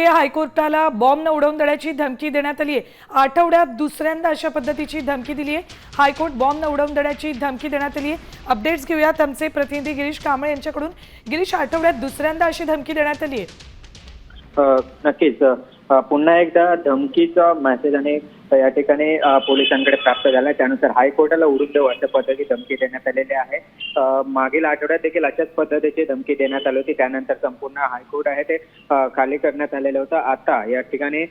हायकोर्टाला bomb न उडवून देण्याची धमकी देण्यात आली आहे। आठवड्यात दुसऱ्यांदा अशा पद्धतीची धमकी दिली आहे। हायकोर्ट बॉम्ब न उडवून देण्याची धमकी देण्यात आली आहे। अपडेट्स घेऊयात आमचे प्रतिनिधी गिरीश कांबळे यांच्याकडून। गिरीश, आठवड्यात दुसऱ्यांदा अशी धमकी देण्यात आली आहे। नक्कीच पुन्हा एकदा धमकीचा मेसेज आणि या ठिकाणी पोलिसांकडे प्राप्त झाला। त्यानुसार हायकोर्टाला उडून देऊ अशा पद्धतीची धमकी देण्यात आलेली आहे। मागील आठवड्यात देखील अशाच पद्धतीची धमकी देण्यात आली होती। त्यानंतर संपूर्ण हायकोर्ट आहे ते खाली करण्यात आलेलं होतं। आता या ठिकाणी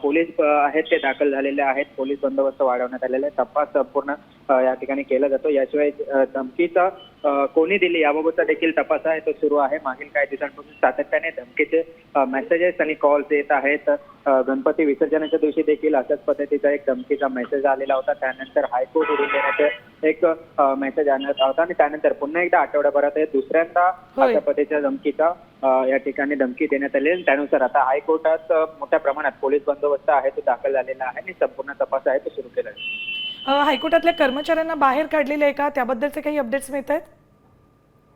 पोलीस आहेत ते दाखल झालेले आहेत। पोलीस बंदोबस्त वाढवण्यात आलेला आहे। तपास संपूर्ण या ठिकाणी केला जातो। याशिवाय धमकीचा कोणी दिली याबाबतचा देखील तपास आहे तो सुरू आहे। मागील काही दिवसांपासून सातत्याने धमकीचे मेसेजेस आणि कॉल्स येत आहेत। गणपती विसर्जनाच्या दिवशी देखील अशाच पद्धतीचा एक धमकीचा मेसेज आलेला होता। त्यानंतर हायकोर्ट उडून देण्याचे एक मेसेज आणण्यात होता आणि त्यानंतर पुन्हा एकदा आठवड्याभरात दुसऱ्यांदा अशा पद्धतीच्या धमकीचा या ठिकाणी धमकी देण्यात आली। त्यानुसार आता हायकोर्टात मोठ्या प्रमाणात पोलीस बंदोबस्त आहे तो दाखल झालेला आहे आणि संपूर्ण तपास आहे तो सुरू केला आहे। हायकोर्टातल्या कर्मचाऱ्यांना बाहेर काढलेले आहे का, त्याबद्दलचे काही अपडेट्स मिळत आहेत?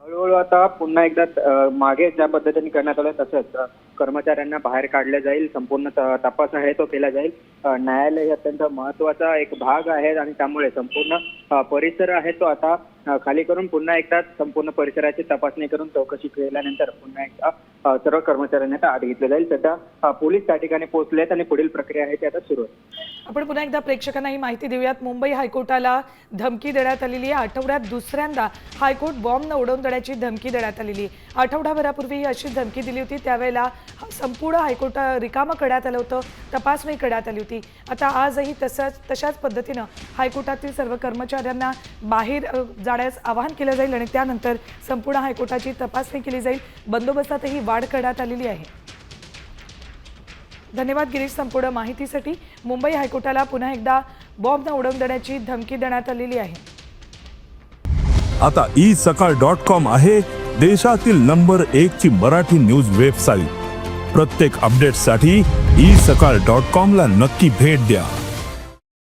हळूहळू आता पुन्हा एकदा मागे ज्या पद्धतीने करण्यात आलं तसंच कर्मचाऱ्यांना बाहेर काढलं जाईल। संपूर्ण तपास आहे तो केला जाईल। न्यायालय हे अत्यंत महत्वाचा एक भाग आहे आणि त्यामुळे संपूर्ण परिसर आहे तो आता खाली करून पुन्हा एकदा संपूर्ण परिसराची तपासणी करून चौकशी केल्यानंतर पुन्हा एकदा सर्व कर्मचाऱ्यांना आत घेतलं जाईल। सध्या पोलीस त्या ठिकाणी पोहोचलेत आणि पुढील प्रक्रिया आहे ती आता सुरू आहे। आपण पुन्हा एकदा प्रेक्षकांना ही माहिती देऊयात। मुंबई हायकोर्टाला धमकी देण्यात आलेली आहे। आठवड्यात दुसऱ्यांदा हायकोर्ट बॉम्ब न उडवून देण्याची धमकी देण्यात आलेली आहे। आठवडाभरापूर्वी अशी धमकी दिली होती। त्यावेळेला संपूर्ण हायकोर्ट रिकामं करण्यात आलं होतं, तपासणी करण्यात आली होती। आता आजही तशाच पद्धतीनं हायकोर्टातील सर्व कर्मचाऱ्यांना बाहेर जाण्यास आवाहन केलं जाईल आणि त्यानंतर संपूर्ण हायकोर्टाची तपासणी केली जाईल। बंदोबस्तातही वाढ करण्यात आलेली आहे। धन्यवाद गिरीश संपूर्ण माहितीसाठी। मुंबई हायकोर्टाला पुन्हा एकदा बॉम्ब न उडवून देण्याची धमकी देण्यात आलेली आहे। आता isakal.com आहे देशातील नंबर 1 ची मराठी न्यूज वेबसाईट। प्रत्येक अपडेटसाठी isakal.com ला नक्की भेट द्या।